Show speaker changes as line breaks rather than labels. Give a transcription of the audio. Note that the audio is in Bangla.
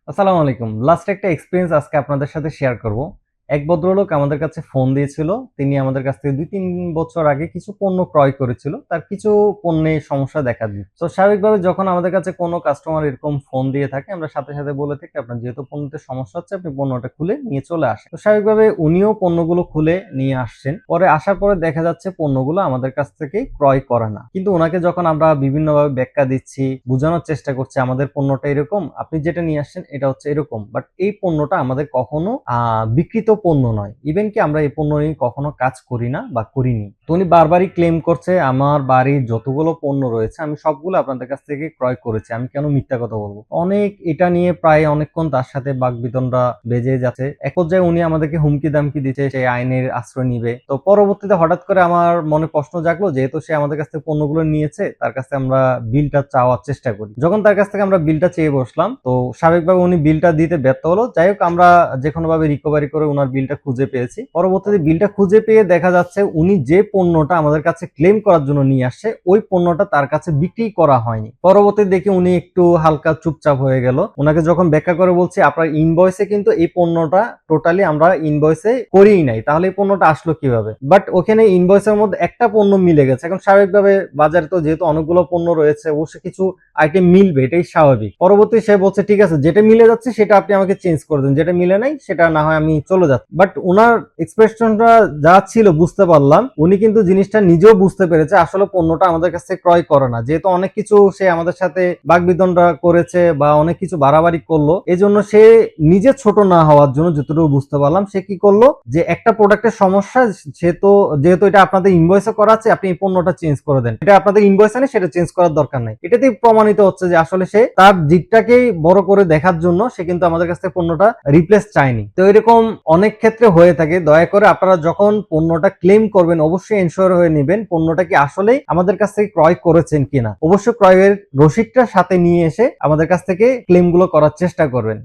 আসসালামু আলাইকুম। লাস্ট একটা এক্সপেরিয়েন্স আজকে আপনাদের সাথে শেয়ার করব। এক ভদ্রলোক আমাদের কাছে ফোন দিয়েছিল। তিনি আমাদের কাছ থেকে ২-৩ বছর আগে কিছু পণ্য ক্রয় করেছিল। তার কিছু পণ্যে সমস্যা দেখা দিচ্ছে। তো স্বাভাবিকভাবে যখন আমাদের কাছে কোনো কাস্টমার এরকম ফোন দিয়ে থাকে, আমরা সাথে, সাথে বলে থাকি, "আপনার যেহেতু পণ্যতে সমস্যা হচ্ছে, আপনি পণ্যটা খুলে নিয়ে চলে আসেন।" তো স্বাভাবিকভাবে উনিও পণ্যগুলো খুলে নিয়ে আসছেন। পরে আসার পরে দেখা যাচ্ছে পণ্যগুলো আমাদের কাছ থেকেই ক্রয় করা না। কিন্তু উনাকে যখন আমরা বিভিন্নভাবে ব্যাখ্যা দিচ্ছি, বুঝানোর চেষ্টা করছি, "আমাদের পণ্যটা এরকম, আপনি যেটা নিয়ে আসছেন এটা হচ্ছে এরকম। বাট এই পণ্যটা আমাদের কখনো বিকৃত পণ্য নয়। ইভেন কি আমরা এই পণ্য নিয়ে কখনো কাজ করি না বা করিনি।" তো উনি বারবারই ক্লেম করছে, "আমার বাড়ির যতগুলো পণ্য রয়েছে আমি সবগুলো আপনাদের কাছ থেকে ক্রয় করেছি। আমি কেন মিথ্যা কথা বলব?" অনেক এটা নিয়ে প্রায় অনেকক্ষণ তার সাথে বাকবিতণ্ডা বেজে যাচ্ছে। এক পর্যায়ে উনি আমাদেরকে হুমকি-দামকি দিচ্ছে সে আইনের আশ্রয় নিবে। তো পরবর্তীতে হঠাৎ করে আমার মনে প্রশ্ন জাগলো, যেহেতু সে আমাদের কাছ থেকে পণ্যগুলো নিয়েছে, তার কাছে আমরা বিলটা চাওয়ার চেষ্টা করি। যখন তার কাছ থেকে আমরা বিলটা চেয়ে বসলাম, তো স্বাভাবিকভাবে উনি বিলটা দিতে ব্যর্থ হলো। যাই হোক, আমরা যেকোনোভাবে রিকভারি করে উনার বিলটা খুঁজে পেয়েছি। পরবর্তীতে বিলটা খুঁজে পেয়ে দেখা যাচ্ছে উনি যে পণ্যটা আমাদের কাছে ক্লেম করার জন্য নিয়ে আসছে, ওই পণ্যটা তার কাছে বিক্রি করা হয়নি। পরবর্তীতে দেখি উনি একটু হালকা চুপচাপ হয়ে গেল। উনাকে যখন ব্যাখ্যা করে বলছি, "আপনার ইনভয়েসে কিন্তু এই পণ্যটা টোটালি আমরা ইনভয়েসে করিই নাই, তাহলে এই পণ্যটা আসলো কিভাবে?" বাট ওখানে ইনভয়েসের মধ্যে একটা পণ্য মিলে গেছে। এখন স্বাভাবিকভাবে বাজারে তো যেহেতু অনেকগুলো পণ্য রয়েছে, অবশ্যই কিছু আইটেম মিলবে, এটাই স্বাভাবিক। পরবর্তী সে বলছে, "ঠিক আছে, যেটা মিলে যাচ্ছে সেটা আপনি আমাকে চেঞ্জ করে দেন, যেটা মিলে নাই সেটা না হয় আমি চলে যাচ্ছি।" বাট উনার এক্সপ্রেশনটা যা ছিল বুঝতে পারলাম, উনি কিন্তু জিনিসটা নিজেও বুঝতে পেরেছে আসলে পণ্যটা আমাদের কাছ থেকে ক্রয় করে না। যেহেতু অনেক কিছু সে আমাদের সাথে বাকবিতণ্ডা করেছে বা অনেক কিছু বাড়াবাড়ি করলো, এজন্য সে নিজে ছোট না হওয়ার জন্য, যতটুকু বুঝতে পারলাম, সে কি করলো, যে একটা প্রোডাক্টের সমস্যা, সে তো যেহেতু এটা আপনাদের ইনভয়েসে করা আছে, আপনি এই পণ্যটা চেঞ্জ করে দেন, এটা আপনাদের ইনভয়েসে নেই, সেটা চেঞ্জ করার দরকার নাই। এটাতেই প্রমাণিত হচ্ছে যে আসলে সে তার দিকটাকেই বড় করে দেখার জন্য সে কিন্তু আমাদের কাছ থেকে পণ্যটা রিপ্লেস চায়নি। তো এরকম অনেক ক্ষেত্রে হয়ে থাকে। দয়া করে আপনারা যখন পণ্যটা ক্লেম করবেন, অবশ্যই এনশিওর হয়ে নেবেন পণ্যটা কি আসলেই আমাদের কাছ থেকে ক্রয় করেছেন কিনা। অবশ্যই ক্রয়ের রসিদটা সাথে নিয়ে এসে আমাদের কাছ থেকে ক্লেমগুলো করার চেষ্টা করবেন।